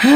Whew.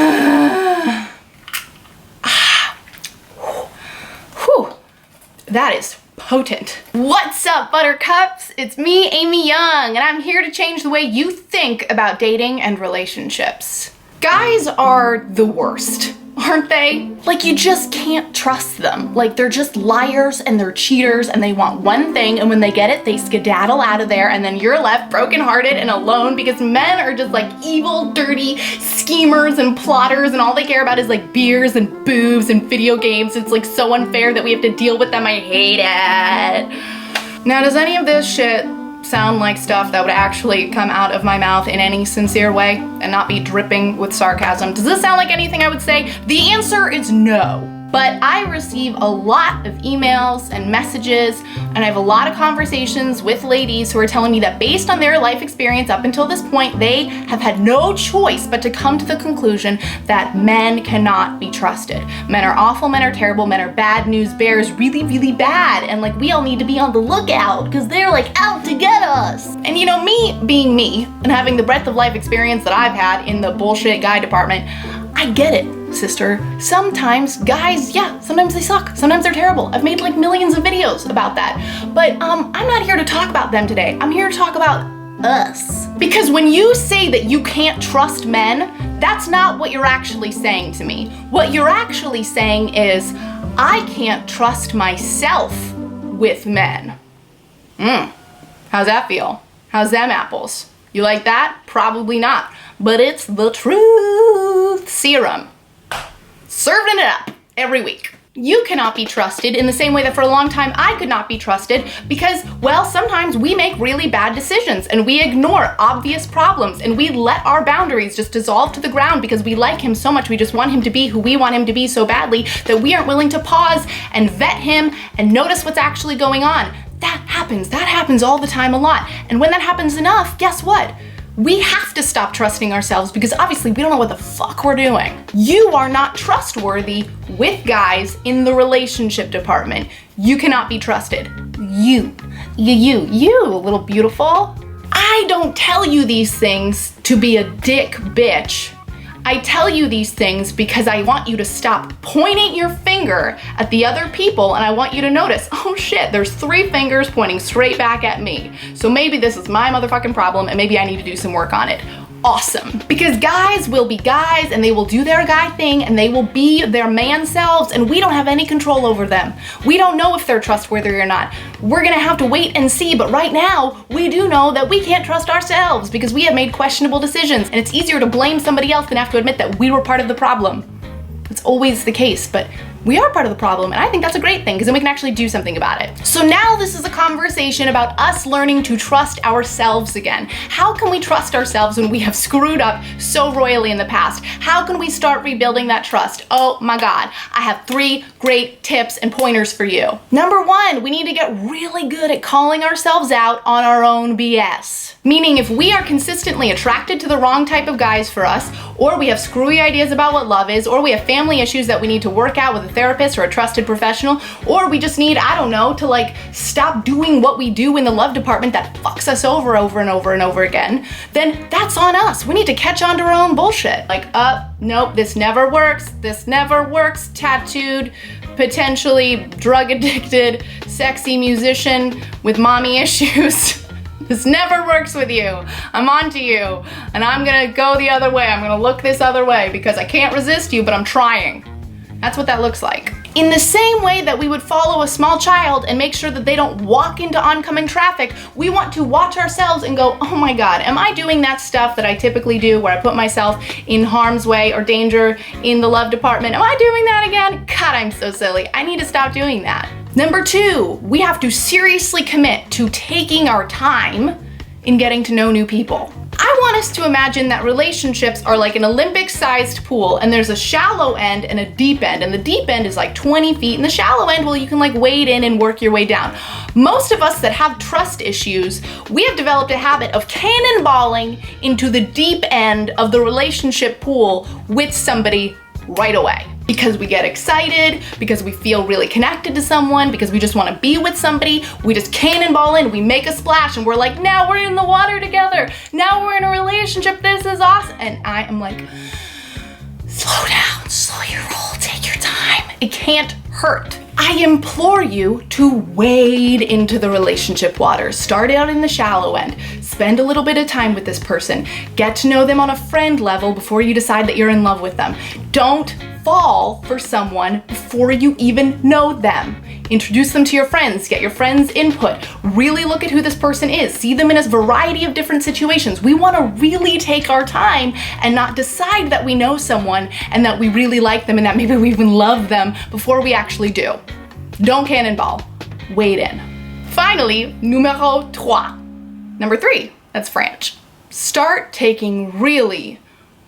That is potent. What's up, buttercups? It's me, Amy Young, and I'm here to change the way you think about dating and relationships. Guys are the worst, aren't they? Like, you just can't trust them. Like, they're just liars and they're cheaters and they want one thing, and when they get it, they skedaddle out of there, and then you're left brokenhearted and alone because men are just like evil, dirty schemers and plotters, and all they care about is like beers and boobs and video games. It's like so unfair that we have to deal with them. I hate it. Now, does any of this shit sound like stuff that would actually come out of my mouth in any sincere way and not be dripping with sarcasm? Does this sound like anything I would say? The answer is no. But I receive a lot of emails and messages, and I have a lot of conversations with ladies who are telling me that based on their life experience up until this point, they have had no choice but to come to the conclusion that men cannot be trusted. Men are awful, men are terrible, men are bad news bears, really, really bad, and like we all need to be on the lookout because they're like out to get us. And you know, me being me and having the breadth of life experience that I've had in the bullshit guy department, I get it, sister. Sometimes guys, yeah, sometimes they suck. Sometimes they're terrible. I've made like millions of videos about that. But I'm not here to talk about them today. I'm here to talk about us. Because when you say that you can't trust men, that's not what you're actually saying to me. What you're actually saying is, I can't trust myself with men. How's that feel? How's them apples? You like that? Probably not. But it's the truth serum. Serving it up every week. You cannot be trusted in the same way that for a long time I could not be trusted because, well, sometimes we make really bad decisions and we ignore obvious problems and we let our boundaries just dissolve to the ground because we like him so much. We just want him to be who we want him to be so badly that we aren't willing to pause and vet him and notice what's actually going on. That happens all the time a lot. And when that happens enough, guess what? We have to stop trusting ourselves because obviously we don't know what the fuck we're doing. You are not trustworthy with guys in the relationship department. You cannot be trusted. You, little beautiful. I don't tell you these things to be a dick bitch. I tell you these things because I want you to stop pointing your finger at the other people, and I want you to notice, oh shit, there's 3 fingers pointing straight back at me. So maybe this is my motherfucking problem and maybe I need to do some work on it. Awesome. Because guys will be guys and they will do their guy thing and they will be their man selves and we don't have any control over them. We don't know if they're trustworthy or not. We're gonna have to wait and see, but right now we do know that we can't trust ourselves because we have made questionable decisions, and it's easier to blame somebody else than have to admit that we were part of the problem. It's always the case, but we are part of the problem, and I think that's a great thing because then we can actually do something about it. So now this is a conversation about us learning to trust ourselves again. How can we trust ourselves when we have screwed up so royally in the past? How can we start rebuilding that trust? Oh my God, I have 3 great tips and pointers for you. Number 1, we need to get really good at calling ourselves out on our own BS. Meaning if we are consistently attracted to the wrong type of guys for us, or we have screwy ideas about what love is, or we have family issues that we need to work out with a therapist or a trusted professional, or we just need, I don't know, to like stop doing what we do in the love department that fucks us over and over again, then that's on us. We need to catch on to our own bullshit. Like, nope, this never works, tattooed, potentially drug addicted, sexy musician with mommy issues. This never works with you. I'm onto you, and I'm gonna go the other way. I'm gonna look this other way because I can't resist you, but I'm trying. That's what that looks like. In the same way that we would follow a small child and make sure that they don't walk into oncoming traffic, we want to watch ourselves and go, oh my God, am I doing that stuff that I typically do where I put myself in harm's way or danger in the love department? Am I doing that again? God, I'm so silly. I need to stop doing that. Number 2, we have to seriously commit to taking our time in getting to know new people. I want us to imagine that relationships are like an Olympic-sized pool, and there's a shallow end and a deep end, and the deep end is like 20 feet, and the shallow end, well, you can like wade in and work your way down. Most of us that have trust issues, we have developed a habit of cannonballing into the deep end of the relationship pool with somebody right away. Because we get excited, because we feel really connected to someone, because we just want to be with somebody, we just cannonball in, we make a splash, and we're like, now we're in the water together, now we're in a relationship, this is awesome. And I am like, slow down, slow your roll, take your time. It can't hurt. I implore you to wade into the relationship waters. Start out in the shallow end. Spend a little bit of time with this person. Get to know them on a friend level before you decide that you're in love with them. Don't fall for someone before you even know them. Introduce them to your friends, get your friends' input. Really look at who this person is. See them in a variety of different situations. We want to really take our time and not decide that we know someone and that we really like them and that maybe we even love them before we actually do. Don't cannonball. Wade in. Finally, numéro 3. Number 3, that's French. Start taking really,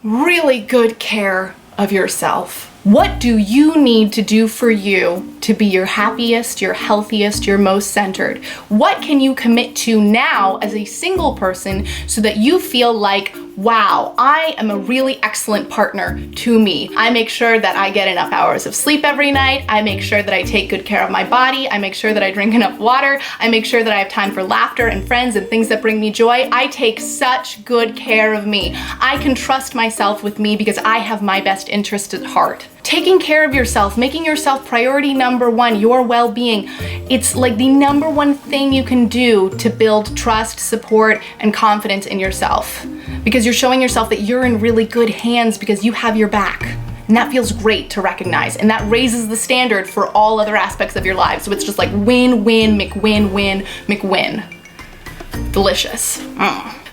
really good care of yourself. What do you need to do for you to be your happiest, your healthiest, your most centered? What can you commit to now as a single person so that you feel like, wow, I am a really excellent partner to me. I make sure that I get enough hours of sleep every night. I make sure that I take good care of my body. I make sure that I drink enough water. I make sure that I have time for laughter and friends and things that bring me joy. I take such good care of me. I can trust myself with me because I have my best interest at heart. Taking care of yourself, making yourself priority number 1, your well-being, it's like the number 1 thing you can do to build trust, support, and confidence in yourself. Because you're showing yourself that you're in really good hands because you have your back. And that feels great to recognize. And that raises the standard for all other aspects of your life. So it's just like win, win, McWin, win, McWin. Delicious.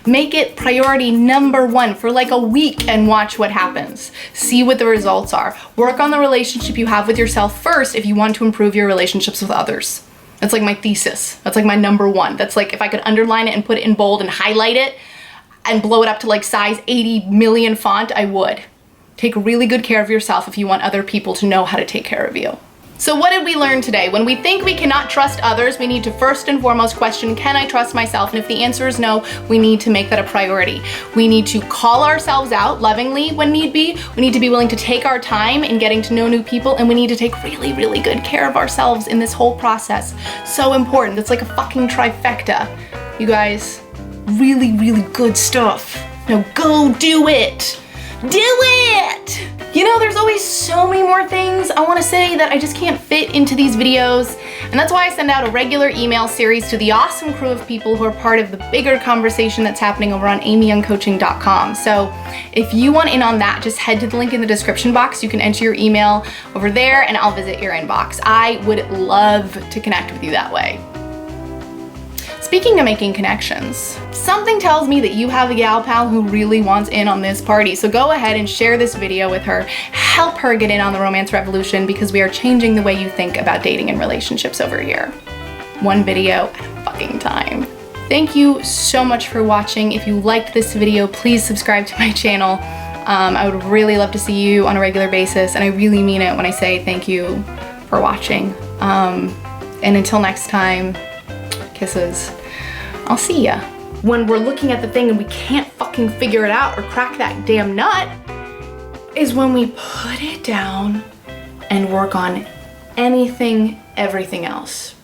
Make it priority number 1 for like a week and watch what happens. See what the results are. Work on the relationship you have with yourself first if you want to improve your relationships with others. That's like my thesis. That's like my number 1. That's like if I could underline it and put it in bold and highlight it and blow it up to like size 80 million font, I would. Take really good care of yourself if you want other people to know how to take care of you. So what did we learn today? When we think we cannot trust others, we need to first and foremost question, can I trust myself? And if the answer is no, we need to make that a priority. We need to call ourselves out lovingly when need be. We need to be willing to take our time in getting to know new people, and we need to take really, really good care of ourselves in this whole process. So important. It's like a fucking trifecta. You guys, really, really good stuff. Now go do it. Do it! You know, there's always so many more things I want to say that I just can't fit into these videos, and that's why I send out a regular email series to the awesome crew of people who are part of the bigger conversation that's happening over on amyyoungcoaching.com. So if you want in on that, just head to the link in the description box. You can enter your email over there and I'll visit your inbox. I would love to connect with you that way. Speaking of making connections, something tells me that you have a gal pal who really wants in on this party. So go ahead and share this video with her. Help her get in on the romance revolution because we are changing the way you think about dating and relationships over here. One video at a fucking time. Thank you so much for watching. If you liked this video, please subscribe to my channel. I would really love to see you on a regular basis, and I really mean it when I say thank you for watching. And until next time, kisses. I'll see ya. When we're looking at the thing and we can't fucking figure it out or crack that damn nut is when we put it down and work on anything, everything else.